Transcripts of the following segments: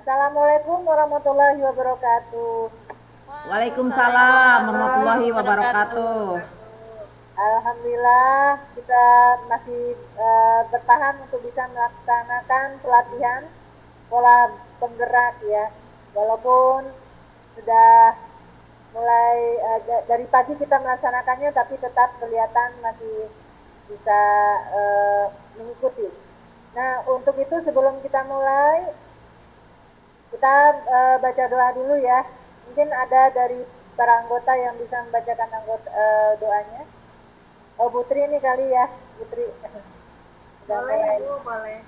Assalamualaikum warahmatullahi wabarakatuh. Waalaikumsalam warahmatullahi wabarakatuh. Alhamdulillah kita masih bertahan untuk bisa melaksanakan pelatihan pola penggerak ya. Walaupun sudah mulai dari pagi kita melaksanakannya, tapi tetap kelihatan masih bisa mengikuti. Nah, untuk itu sebelum kita mulai, kita baca doa dulu ya. Mungkin ada dari para anggota yang bisa membacakan doanya. Oh, Putri ini kali ya, Putri. Boleh, Ibu, boleh.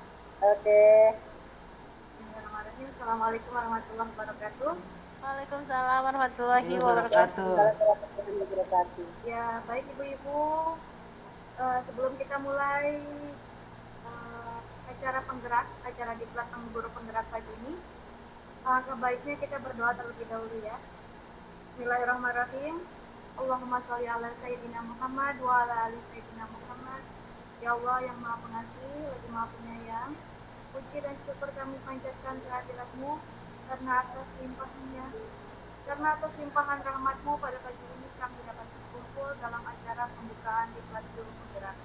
Oke. Bismillahirrahmanirrahim. Assalamualaikum warahmatullahi wabarakatuh. Waalaikumsalam warahmatullahi wabarakatuh. Ya, baik Ibu-Ibu. Sebelum kita mulai acara penggerak, acara di belakang guru penggerak pagi ini, kebaiknya kita berdoa terlebih dahulu ya. Bismillahirrahmanirrahim. Allahumma sholli ala Sayyidina Muhammad wa ala ali Sayyidina Muhammad. Ya Allah yang maha pengasih, lagi maha penyayang, puji dan syukur kami panjatkan kehadirat-Mu karena atas limpahan rahmat-Mu pada pagi ini kami dapat berkumpul dalam acara pembukaan diklat guru penggerak.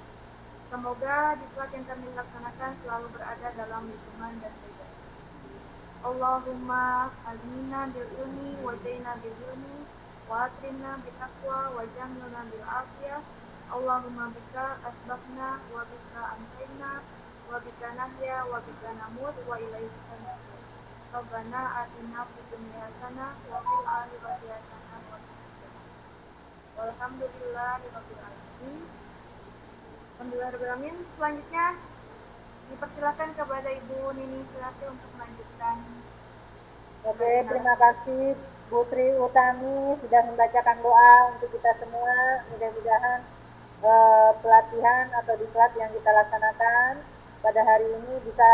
Semoga diklat yang kami laksanakan selalu berada dalam lingkungan dan ridha. Allahumma alimna bil ilmi wa zaina bil ilmi wa akrimna bil taqwa wa jamilna bil afiyah. Allahumma bika asbahna wa bika amsayna wa bika nahya wa bika namut wa ilaika nusur. Rabbana atina fid dunya hasanah wa fil akhirati hasanah wa qina adzabannar. Walhamdulillahi rabbil alamin. Alhamdulillahirabbil. Selanjutnya dipersilakan kepada Ibu Nini Silati untuk melanjutkan. Oke, terima kasih Putri Utami sudah membacakan doa untuk kita semua. Mudah-mudahan pelatihan atau diklat yang kita laksanakan pada hari ini bisa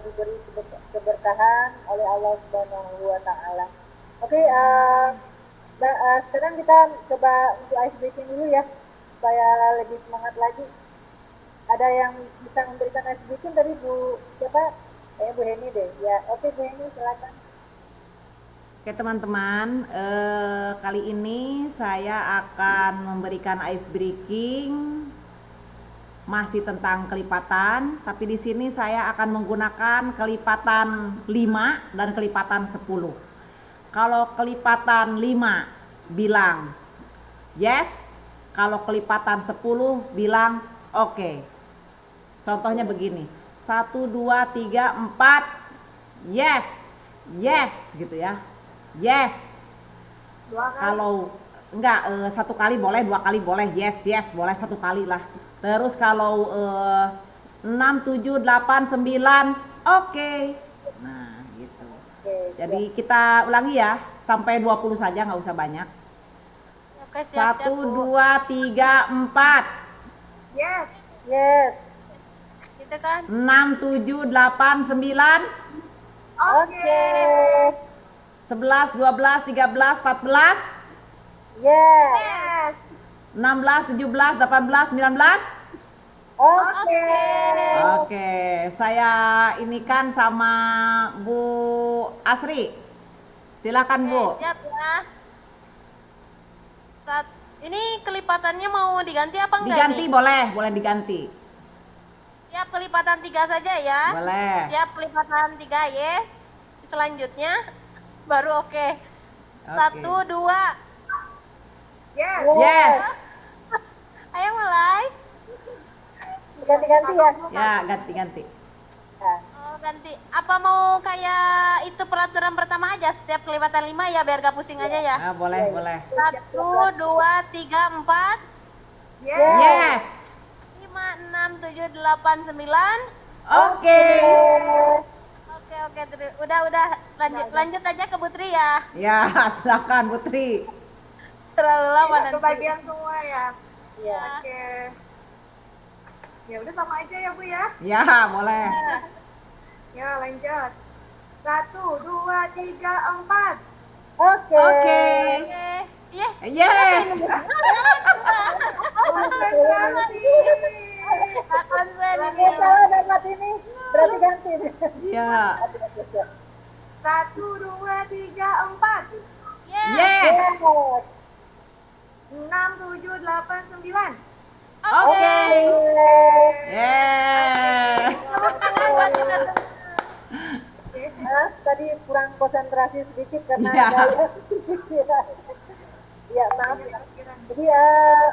diberi keberkahan oleh Allah Subhanahu wa taala. Oke, sekarang kita coba untuk ice breaking dulu ya supaya lebih semangat lagi. Ada yang bisa memberikan ice breaking tadi Bu siapa? Bu Heni deh. Ya, oke Bu Heni silakan. Oke teman-teman, kali ini saya akan memberikan ice breaking masih tentang kelipatan, tapi di sini saya akan menggunakan kelipatan 5 dan kelipatan 10. Kalau kelipatan 5 bilang yes, kalau kelipatan 10 bilang oke. Contohnya begini, 1, 2, 3, 4, yes, yes gitu ya. Yes. Kalau enggak 1 kali boleh, 2 kali boleh, yes, yes, boleh 1 kali lah. Terus kalau 6, 7, 8, 9, oke. Nah gitu. Jadi kita ulangi ya, sampai 20 saja, nggak usah banyak. Oke, siap, 1, 2, 3, 4. Yes. Yes. Gitu kan? 6, 7, 8, 9. Oke. 11, 12, 13, 14. Yes. Yes. 16, 17, 18, 19. Oke. Oke, saya ini kan sama Bu Asri. Silakan Bu. Siap ya. Ini kelipatannya mau diganti apa enggak Diganti nih? boleh diganti. Siap kelipatan 3 saja ya. Boleh. Siap kelipatan 3 yes. Selanjutnya baru oke. 1, 2. Yes. Yes. Ayo mulai. Ganti-ganti ya. Ya, ganti-ganti. Nah, Oh, ganti. Apa mau kayak itu peraturan pertama aja setiap kelipatan 5 ya biar gak pusing aja ya. Nah, boleh. 1, 2, 3, 4. Yes. Yes. 5, 6, 7, 8, 9. Oke. Oke, udah lanjut aja ke Putri ya. Ya, silakan Putri. Terlalu lama nanti. Kebagian semua ya. iya. Oke. Ya udah sama aja ya Bu ya. Ya, boleh. Ya lanjut. 1, 2, 3, 4. Oke. Oke. Yes. Yes. Oke, salah dapat ini. Berarti ganti. Ya. 1, 2, 3, 4. Yes. Yes. 6, 7, 8, 9. Oke. Oke. Yeah. Tepuk tangan buat kita. Maaf, tadi kurang konsentrasi sedikit karena Iya. ada ya maaf ya. Jadi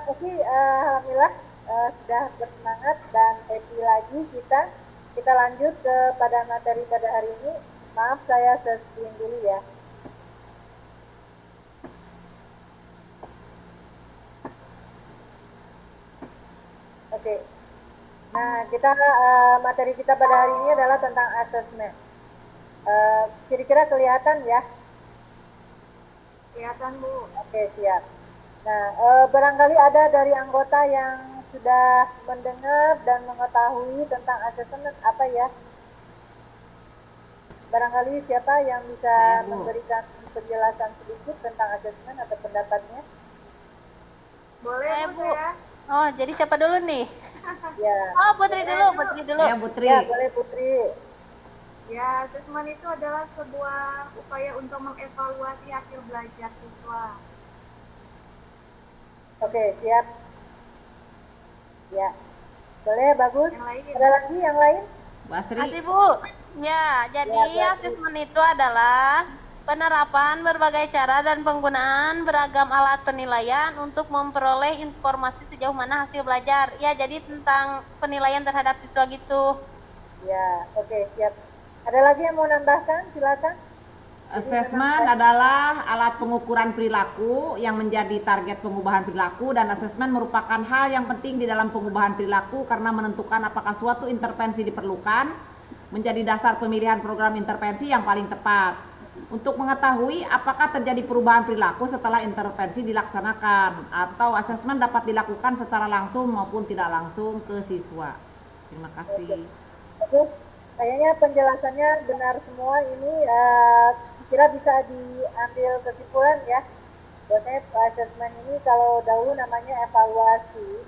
oke, alhamdulillah sudah bersemangat dan happy lagi kita lanjut pada materi pada hari ini. Maaf saya screen dulu ya. Oke. Nah, materi kita pada hari ini adalah tentang assessment. Kira-kira kelihatan ya? Kelihatan, Bu. Oke, siap. Nah, barangkali ada dari anggota yang sudah mendengar dan mengetahui tentang assessment apa ya? Barangkali siapa yang bisa Saya, Bu. memberikan penjelasan sedikit tentang assessment atau pendapatnya? Boleh, Saya, Bu, Bu. ya? Oh, jadi siapa dulu nih? Ya. Oh, Putri dulu, Putri dulu. Ya, Putri. Ya, boleh Putri. Ya, asesmen itu adalah sebuah upaya untuk mengevaluasi hasil belajar siswa. Oke, siap. Ya. Boleh, bagus. Yang lain? Ada lagi yang lain? Basri. Masih, Bu. Ya, jadi Ya, asesmen itu adalah penerapan berbagai cara dan penggunaan beragam alat penilaian untuk memperoleh informasi sejauh mana hasil belajar. Ya, jadi tentang penilaian terhadap siswa gitu. Ya, oke, siap. Ada lagi yang mau nambahkan? Silakan. Assessment adalah alat pengukuran perilaku yang menjadi target pengubahan perilaku, dan assessment merupakan hal yang penting di dalam pengubahan perilaku karena menentukan apakah suatu intervensi diperlukan, menjadi dasar pemilihan program intervensi yang paling tepat. Untuk mengetahui apakah terjadi perubahan perilaku setelah intervensi dilaksanakan, atau assessment dapat dilakukan secara langsung maupun tidak langsung ke siswa. Terima kasih. Oke, kayaknya penjelasannya benar semua. Ini kira bisa diambil kesimpulan ya. Biasanya assessment ini kalau dahulu namanya evaluasi,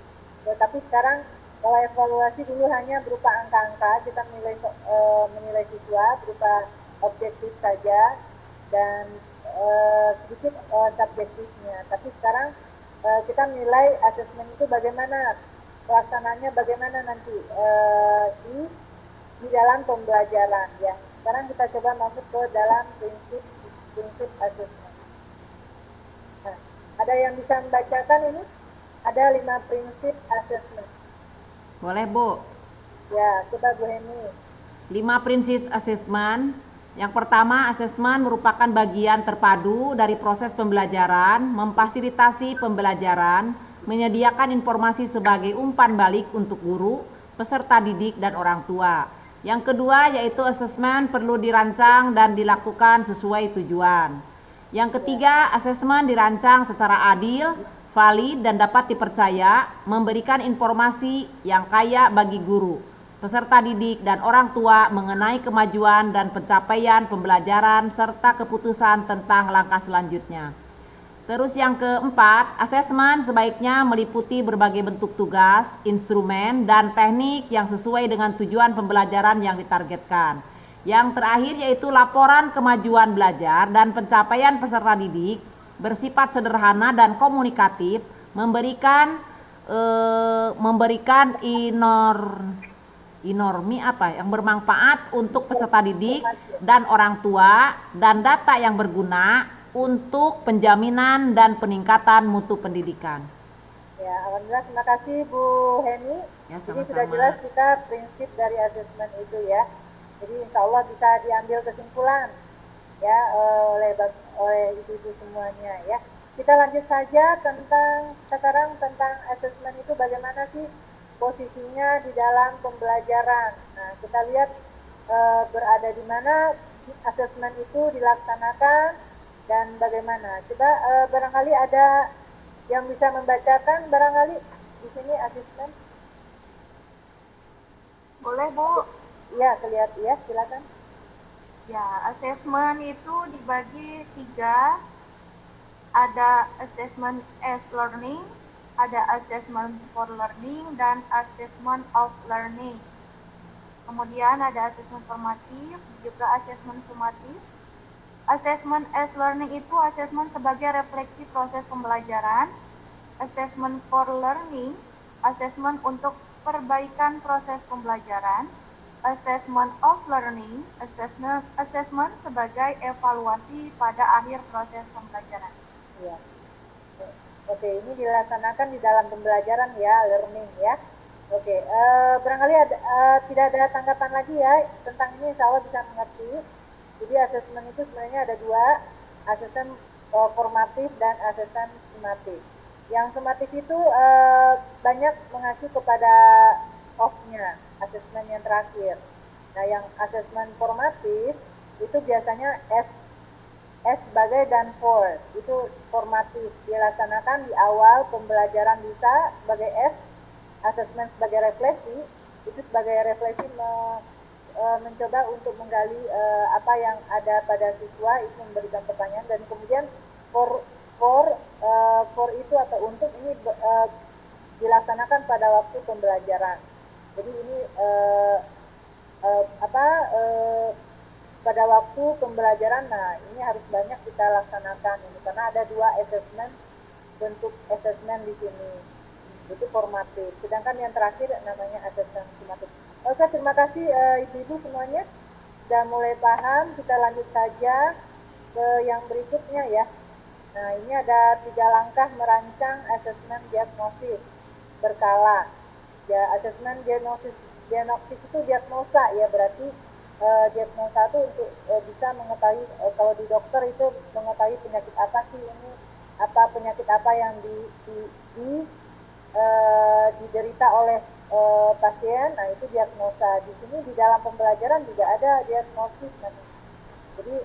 tapi sekarang kalau evaluasi dulu hanya berupa angka-angka, kita menilai siswa berupa objektif saja dan sedikit subjektifnya. Tapi sekarang kita menilai assessment itu bagaimana pelaksananya, bagaimana nanti di dalam pembelajaran ya. Sekarang kita coba masuk ke dalam prinsip assessment. Nah, ada yang bisa membacakan ini? Ada 5 prinsip assessment. Boleh, Bu? Ya, coba Bu Heni. 5 prinsip assessment. Yang pertama, assessment merupakan bagian terpadu dari proses pembelajaran, memfasilitasi pembelajaran, menyediakan informasi sebagai umpan balik untuk guru, peserta didik, dan orang tua. Yang kedua yaitu assessment perlu dirancang dan dilakukan sesuai tujuan. Yang ketiga, assessment dirancang secara adil, valid, dan dapat dipercaya, memberikan informasi yang kaya bagi guru, peserta didik, dan orang tua mengenai kemajuan dan pencapaian pembelajaran serta keputusan tentang langkah selanjutnya. Terus yang keempat, assessment sebaiknya meliputi berbagai bentuk tugas, instrumen, dan teknik yang sesuai dengan tujuan pembelajaran yang ditargetkan. Yang terakhir yaitu laporan kemajuan belajar dan pencapaian peserta didik bersifat sederhana dan komunikatif, memberikan inormi yang bermanfaat untuk peserta didik dan orang tua, dan data yang berguna untuk penjaminan dan peningkatan mutu pendidikan. Ya, alhamdulillah, terima kasih Bu Heni. Ya, Jadi sama-sama. sudah jelas kita prinsip dari assessment itu ya. Jadi insya Allah bisa diambil kesimpulan ya oleh ibu-ibu semuanya ya. Kita lanjut saja sekarang tentang assessment itu bagaimana sih posisinya di dalam pembelajaran. Nah, kita lihat berada di mana assessment itu dilaksanakan dan bagaimana. Coba barangkali ada yang bisa membacakan barangkali di sini assessment. Boleh, Bu? Iya, kelihatan ya, silakan. Ya, assessment itu dibagi 3. Ada assessment as learning, ada assessment for learning, dan assessment of learning. Kemudian ada assessment formatif, juga assessment sumatif, Assessment as learning itu assessment sebagai refleksi proses pembelajaran. Assessment for learning, assessment untuk perbaikan proses pembelajaran. Assessment of learning, assessment sebagai evaluasi pada akhir proses pembelajaran. Ya. Oke, ini dilaksanakan di dalam pembelajaran ya, learning ya. Oke, barangkali tidak ada tanggapan lagi ya tentang ini, insya Allah bisa mengerti. Jadi asesmen itu sebenarnya ada dua, asesmen formatif dan asesmen sumatif. Yang sumatif itu banyak mengacu kepada off-nya, asesmen yang terakhir. Nah, yang asesmen formatif itu biasanya S sebagai dan for, itu formatif, dilaksanakan di awal pembelajaran bisa sebagai S, asesmen sebagai refleksi, itu sebagai refleksi mencoba untuk menggali apa yang ada pada siswa, itu memberikan pertanyaan, dan kemudian for itu atau untuk ini dilaksanakan pada waktu pembelajaran. Jadi ini pada waktu pembelajaran, nah ini harus banyak kita laksanakan ini karena ada dua assessment, bentuk assessment di sini, itu formatif. Sedangkan yang terakhir namanya assessment sumatif. Oke, terima kasih ibu-ibu semuanya sudah mulai paham. Kita lanjut saja ke yang berikutnya ya. Nah, ini ada 3 langkah merancang asesmen diagnosis berkala. Ya, asesmen diagnosis itu diagnosa ya, berarti diagnosa itu untuk bisa mengetahui kalau di dokter itu mengetahui penyakit apa sih ini, apa penyakit apa yang diderita oleh pasien. Nah, itu diagnosa. Di sini di dalam pembelajaran juga ada diagnosis nanti. Jadi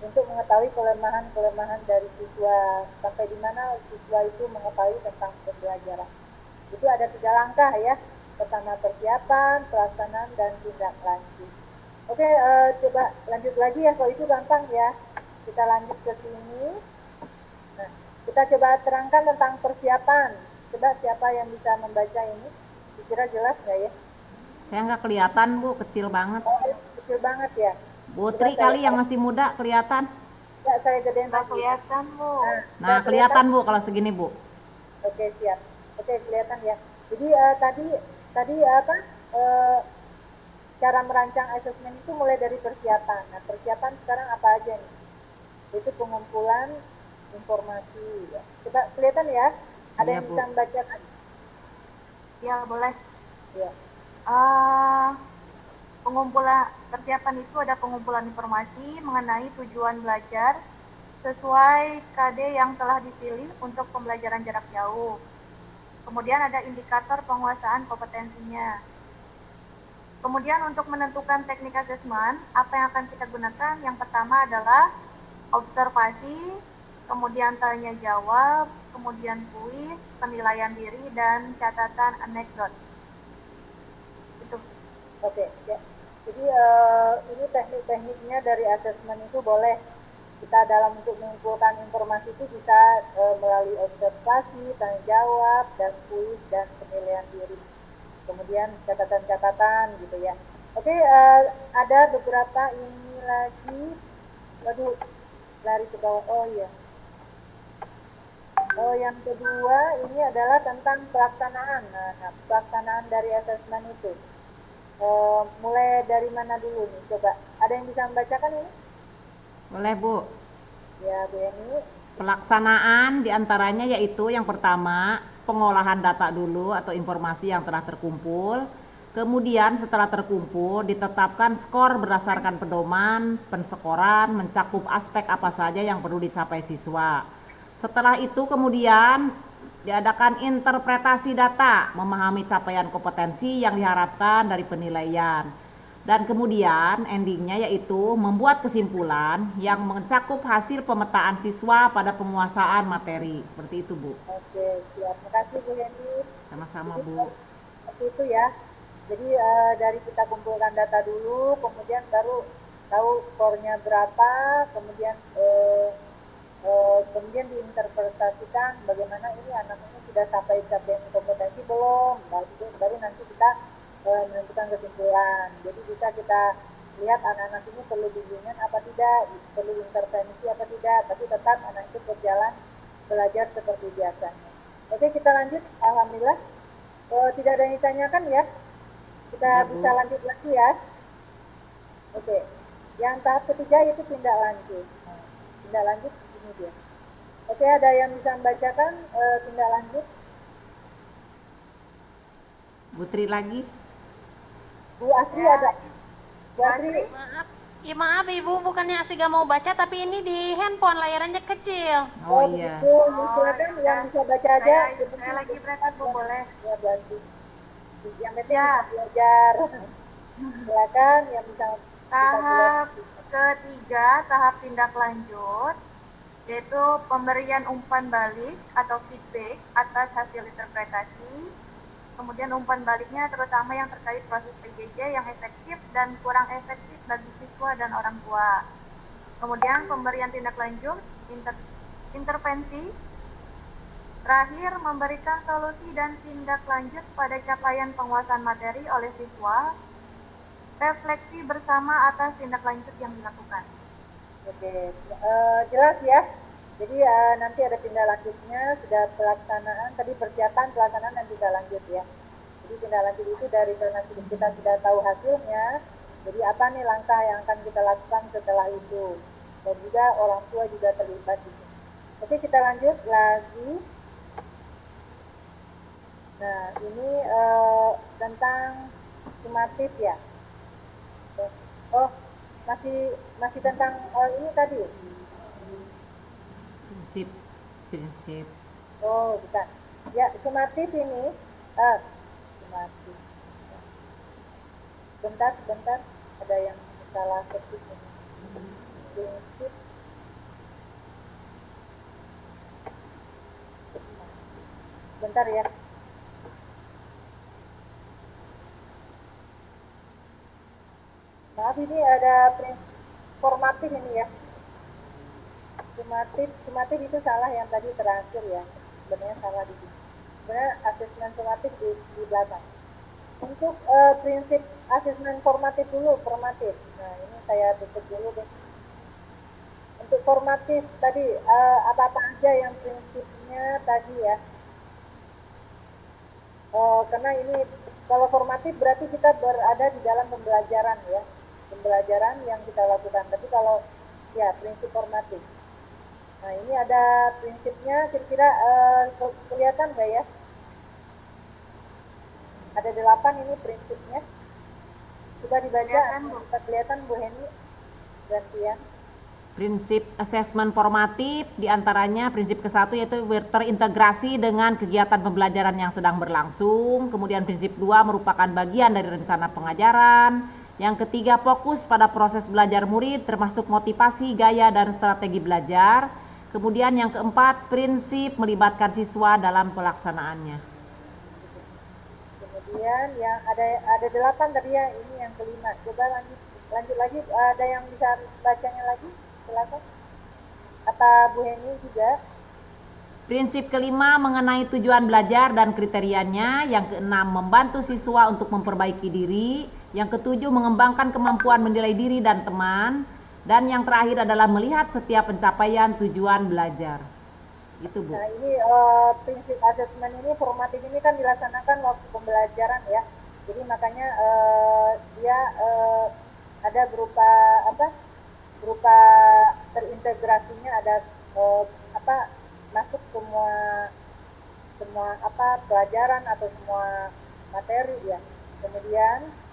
untuk mengetahui kelemahan-kelemahan dari siswa, sampai di mana siswa itu mengetahui tentang pembelajaran. Itu ada 3 langkah ya. Pertama persiapan, pelaksanaan, dan tindak lanjut. Oke, coba lanjut lagi ya, kalau itu gampang ya. Kita lanjut ke sini. Nah, kita coba terangkan tentang persiapan. Coba siapa yang bisa membaca ini? Kira jelas nggak ya? Saya nggak kelihatan Bu, kecil banget. Oh, kecil banget ya. Bu Tri kali yang masih muda kelihatan. Ya, saya gedein Nggak lagi. kelihatan, Bu. Nah, kelihatan Bu kalau segini Bu. Oke, siap. Oke, kelihatan ya. Jadi tadi apa? Cara merancang asesmen itu mulai dari persiapan. Nah, persiapan sekarang apa aja nih? Itu pengumpulan informasi ya. Coba kelihatan ya? Ada Iya, yang Bu. bisa membacakan? Ya, boleh. Ya. Pengumpulan persiapan itu ada pengumpulan informasi mengenai tujuan belajar sesuai KD yang telah dipilih untuk pembelajaran jarak jauh. Kemudian ada indikator penguasaan kompetensinya. Kemudian untuk menentukan teknik asesmen, apa yang akan kita gunakan? Yang pertama adalah observasi, kemudian tanya jawab, kemudian kuis, penilaian diri, dan catatan anekdot. Itu. Oke, ya. Jadi ini teknik-tekniknya dari asesmen itu boleh kita dalam untuk mengumpulkan informasi itu bisa melalui observasi, tanya jawab, dan kuis, dan penilaian diri. Kemudian catatan-catatan gitu ya. Oke, ada beberapa ini lagi. Waduh, lari ke bawah. Oh iya. Oh, yang kedua ini adalah tentang pelaksanaan. Nah, pelaksanaan dari asesmen itu. Mulai dari mana dulu nih? Coba, ada yang bisa membacakan ini? Boleh Bu. Ya, Bu Eni. Pelaksanaan diantaranya yaitu yang pertama pengolahan data dulu atau informasi yang telah terkumpul. Kemudian setelah terkumpul ditetapkan skor berdasarkan pedoman penskoran mencakup aspek apa saja yang perlu dicapai siswa. Setelah itu kemudian diadakan interpretasi data, memahami capaian kompetensi yang diharapkan dari penilaian. Dan kemudian endingnya yaitu membuat kesimpulan yang mencakup hasil pemetaan siswa pada penguasaan materi. Seperti itu Bu. Oke, siap. Terima kasih Bu Eni. Sama-sama Jadi, Bu. seperti itu ya. Jadi dari kita kumpulkan data dulu, kemudian baru tahu skornya berapa, kemudian kemudian diinterpretasikan bagaimana ini anak ini sudah sampai capaian kompetensi belum, baru nanti kita menentukan kesimpulan. Jadi bisa kita lihat anak-anak ini perlu bimbingan apa tidak, perlu intervensi apa tidak, tapi tetap anak itu berjalan belajar seperti biasanya. Oke, kita lanjut. Alhamdulillah. Tidak ada yang ditanyakan ya. Kita bisa lanjut lagi ya. Oke. Yang tahap ketiga itu tindak lanjut. Nah, tindak lanjut ini dia. Oke, ada yang bisa membacakan tindak lanjut? Putri lagi. Bu Asri ada. Bu Asri. Maaf. Ya maaf Ibu, bukannya Asih gak mau baca, tapi ini di handphone layarnya kecil. Oh iya. Begitu. Silakan yang bisa baca aja. Saya lagi berangkat Bu, boleh? Ya, berarti. Yang penting belajar. Silakan yang bisa. Tahap ketiga, tahap tindak lanjut, yaitu pemberian umpan balik atau feedback atas hasil interpretasi. Kemudian umpan baliknya terutama yang terkait proses PJJ yang efektif dan kurang efektif bagi siswa dan orang tua. Kemudian pemberian tindak lanjut, intervensi. Terakhir, memberikan solusi dan tindak lanjut pada capaian penguasaan materi oleh siswa. Refleksi bersama atas tindak lanjut yang dilakukan. Oke, jelas ya. Jadi nanti ada tindak lanjutnya, sudah pelaksanaan, tadi persiapan, pelaksanaan, dan tindak lanjut ya. Jadi tindak lanjut itu dari nanti kita sudah tahu hasilnya, jadi apa nih langkah yang akan kita lakukan setelah itu. Dan juga orang tua juga terlibat di sini. Oke, kita lanjut lagi. Nah, ini tentang sumatif ya. Oh, masih tentang ini tadi. Prinsip. Oh, bukan. Ya, sumatif ini. Sumatif. Bentar. Ada yang salah ketik ini. Prinsip. Bentar ya. Maaf, ini ada formatif ini ya. Sumatif itu salah yang tadi terakhir ya. Sebenarnya salah di sini. Sebenarnya asesmen sumatif di belakang. Untuk prinsip asesmen formatif dulu, formatif. Nah, ini saya tutup dulu deh. Untuk formatif tadi apa-apa aja yang prinsipnya tadi ya. Karena ini kalau formatif berarti kita berada di dalam pembelajaran ya. Pembelajaran yang kita lakukan. Tapi kalau ya prinsip formatif. Nah, ini ada prinsipnya, kira-kira kelihatan nggak ya? Ada 8 ini prinsipnya. Coba dibaca, bisa kelihatan Bu Heni, gantian. Prinsip asesmen formatif diantaranya prinsip ke-1 yaitu terintegrasi dengan kegiatan pembelajaran yang sedang berlangsung. Kemudian prinsip 2 merupakan bagian dari rencana pengajaran. Yang ketiga, fokus pada proses belajar murid termasuk motivasi, gaya, dan strategi belajar. Kemudian yang keempat, prinsip melibatkan siswa dalam pelaksanaannya. Kemudian yang ada 8 tadi ya, ini yang kelima. Coba lanjut lagi, ada yang bisa bacanya lagi? Silakan. Apa Bu Heni juga? Prinsip kelima mengenai tujuan belajar dan kriterianya. Yang keenam, membantu siswa untuk memperbaiki diri. Yang ketujuh, mengembangkan kemampuan menilai diri dan teman. Dan yang terakhir adalah melihat setiap pencapaian tujuan belajar. Itu Bu. Nah, ini prinsip asesmen ini, formatif ini kan dilaksanakan waktu pembelajaran ya. Jadi makanya dia ada berupa berupa terintegrasinya, ada masuk semua pelajaran atau semua materi ya. Kemudian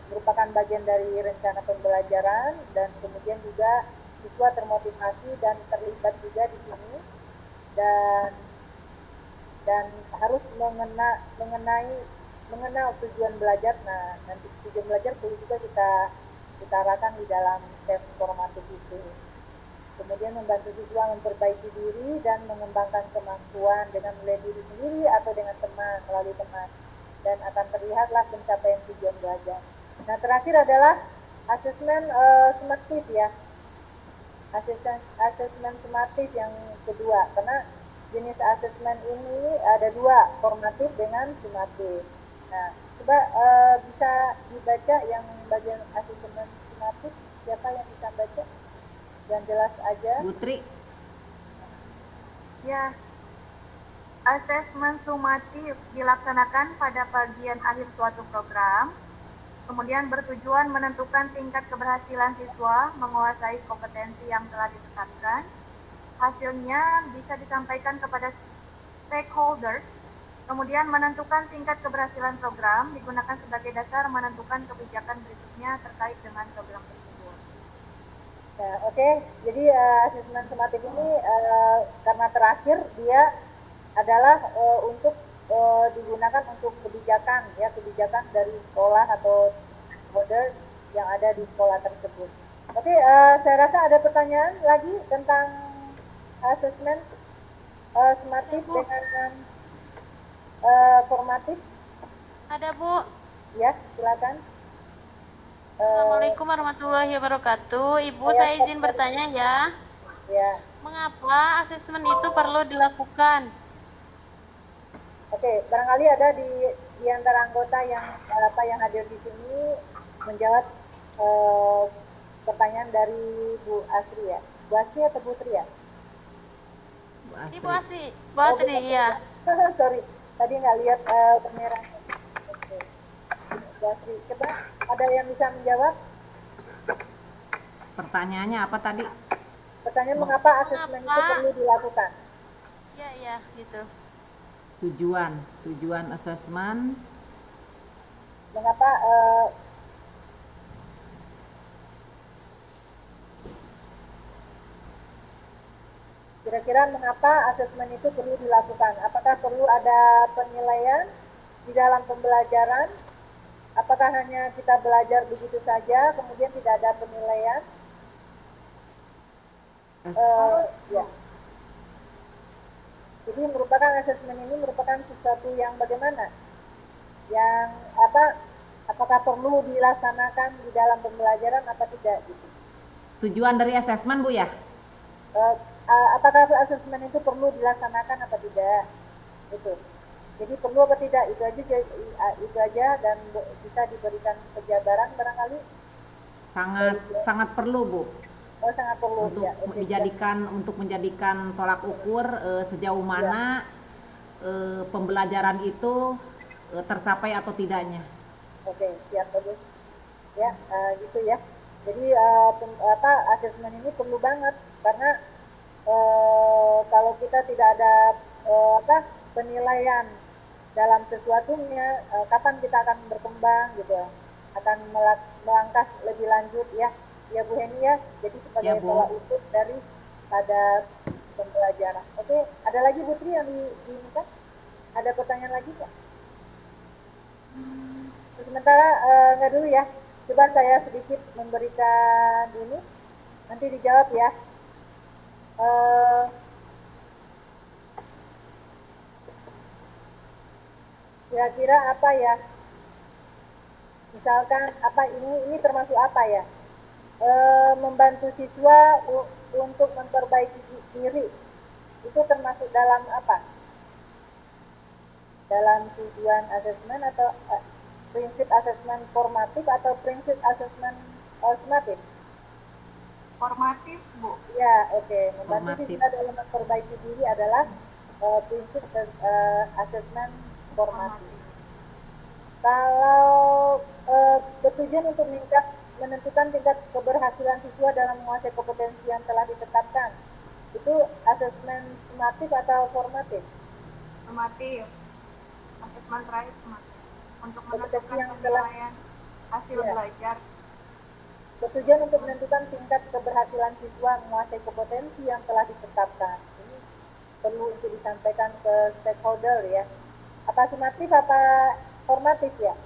merupakan bagian dari rencana pembelajaran, dan kemudian juga siswa termotivasi dan terlibat juga di sini, dan harus mengenal tujuan belajar. Nah, nanti tujuan belajar perlu juga kita arahkan di dalam tes formatif itu. Kemudian membantu siswa memperbaiki diri dan mengembangkan kemampuan dengan melihat diri sendiri atau dengan teman, melalui teman, dan akan terlihatlah pencapaian tujuan belajar. Nah, terakhir adalah asesmen sumatif ya. Asesmen sumatif yang kedua, karena jenis asesmen ini ada 2, formatif dengan sumatif. Nah, Coba bisa dibaca yang bagian asesmen sumatif, siapa yang bisa baca? Yang jelas aja. Putri. Ya, asesmen sumatif dilaksanakan pada bagian akhir suatu program, kemudian bertujuan menentukan tingkat keberhasilan siswa menguasai kompetensi yang telah ditetapkan. Hasilnya bisa disampaikan kepada stakeholders, kemudian menentukan tingkat keberhasilan program digunakan sebagai dasar menentukan kebijakan berikutnya terkait dengan program tersebut. Nah, oke. Jadi asesmen sumatif ini karena terakhir dia adalah untuk digunakan untuk kebijakan ya, kebijakan dari sekolah atau stakeholder yang ada di sekolah tersebut. Oke, saya rasa ada pertanyaan lagi tentang asesmen sumatif dengan formatif. Ada Bu. Ya, silakan. Assalamualaikum warahmatullahi wabarakatuh. Ibu, saya izin bertanya ya. Ya. Mengapa asesmen itu perlu dilakukan? Oke, barangkali ada di antara anggota yang hadir di sini menjawab pertanyaan dari Bu Asri ya. Bu Asri atau Bu Tri ya? Ibu Asri. Bu Asri, iya. Sorry, tadi nggak lihat kamera. Oke. Bu Asri, coba ada yang bisa menjawab? Pertanyaannya apa tadi? Pertanyaan mengapa asesmen itu perlu dilakukan? Iya, gitu. Tujuan asesmen. Mengapa kira-kira mengapa asesmen itu perlu dilakukan? Apakah perlu ada penilaian di dalam pembelajaran? Apakah hanya kita belajar begitu saja, kemudian tidak ada penilaian? Ya. Jadi merupakan asesmen ini merupakan sesuatu yang bagaimana? Yang apakah perlu dilaksanakan di dalam pembelajaran apa tidak gitu? Tujuan dari asesmen Bu ya? Apakah asesmen itu perlu dilaksanakan apa tidak? Itu. Jadi perlu apa tidak? Itu aja dan bisa diberikan penjabaran barangkali. Sangat perlu Bu. Oh, sangat perlu untuk ya. untuk menjadikan tolak ukur sejauh mana pembelajaran itu tercapai atau tidaknya. Oke, siap bagus. Ya, gitu ya. Jadi asesmen ini perlu banget karena kalau kita tidak ada penilaian dalam sesuatunya, kapan kita akan berkembang gitu, akan melangkah lebih lanjut ya. Ya Bu Heni ya, jadi sebagai tolak ukur dari pada pembelajaran. Oke, ada lagi Bu Tri yang diminta? Ada pertanyaan lagi Pak? Sementara nggak dulu ya, coba saya sedikit memberikan ini, nanti dijawab ya. Kira-kira apa ya? Misalkan apa ini termasuk apa ya? Membantu siswa untuk memperbaiki diri itu termasuk dalam apa? Dalam tujuan asesmen atau prinsip asesmen formatif atau prinsip asesmen sumatif? Formatif Bu. Ya, oke. Membantu siswa dalam memperbaiki diri adalah prinsip asesmen formatif. Kalau bertujuan untuk menentukan tingkat keberhasilan siswa dalam menguasai kompetensi yang telah ditetapkan, itu asesmen sumatif atau formatif? Sumatif. Asesmen terakhir sumatif. Untuk menentukan penilaian hasil belajar. Bertujuan untuk menentukan tingkat keberhasilan siswa menguasai kompetensi yang telah ditetapkan. Ini perlu untuk disampaikan ke stakeholder ya. Apa sumatif apa formatif ya?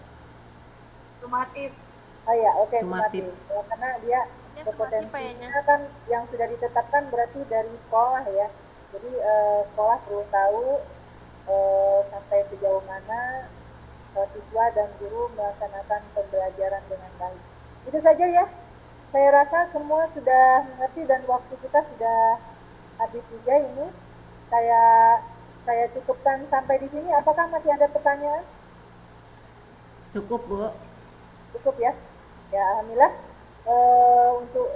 Sumatif. Oh ya, oke, sumatif. Ya, karena dia kompetensinya kan yang sudah ditetapkan berarti dari sekolah ya. Jadi sekolah perlu tahu sampai sejauh mana siswa dan guru melaksanakan pembelajaran dengan baik. Itu saja ya. Saya rasa semua sudah mengerti dan waktu kita sudah habis juga ini. Saya cukupkan sampai di sini. Apakah masih ada pertanyaan? Cukup, Bu. Cukup ya. Ya, alhamdulillah. Untuk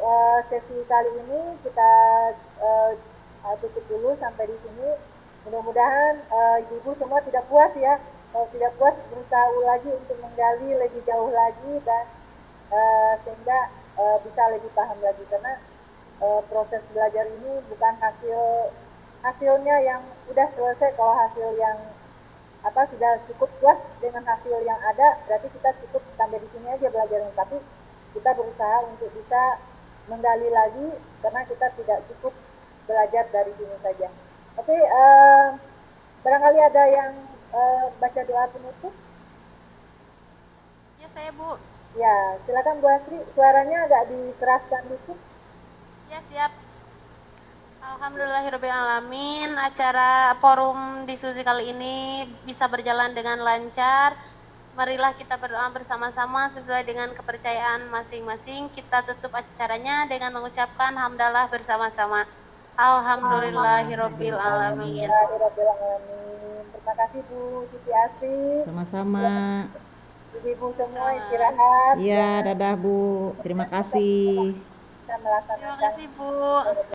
sesi kali ini kita tutup dulu sampai di sini. Mudah-mudahan ibu-ibu semua tidak puas ya. Kalau tidak puas, berusaha lagi untuk menggali lebih jauh lagi dan sehingga bisa lebih paham lagi, karena proses belajar ini bukan hasilnya yang udah selesai. Kalau hasil yang sudah cukup puas dengan hasil yang ada, berarti kita cukup sampai di sini aja belajarnya. Tapi kita berusaha untuk bisa menggali lagi, karena kita tidak cukup belajar dari sini saja. Oke, barangkali ada yang baca doa penutup. Ya, saya Bu. Ya, silakan Bu Asri, suaranya agak dikeraskan dikit. Ya, siap. Alhamdulillahirrahmanirrahim. Acara forum diskusi kali ini bisa berjalan dengan lancar. Marilah kita berdoa bersama-sama sesuai dengan kepercayaan masing-masing. Kita tutup acaranya dengan mengucapkan hamdalah bersama-sama. Alhamdulillahirabbil alamin. Terima kasih Bu Siti Asri. Sama-sama. Ibu semua istirahat. Iya, dadah Bu. Terima kasih. Kita melaksanakan. Terima kasih Bu.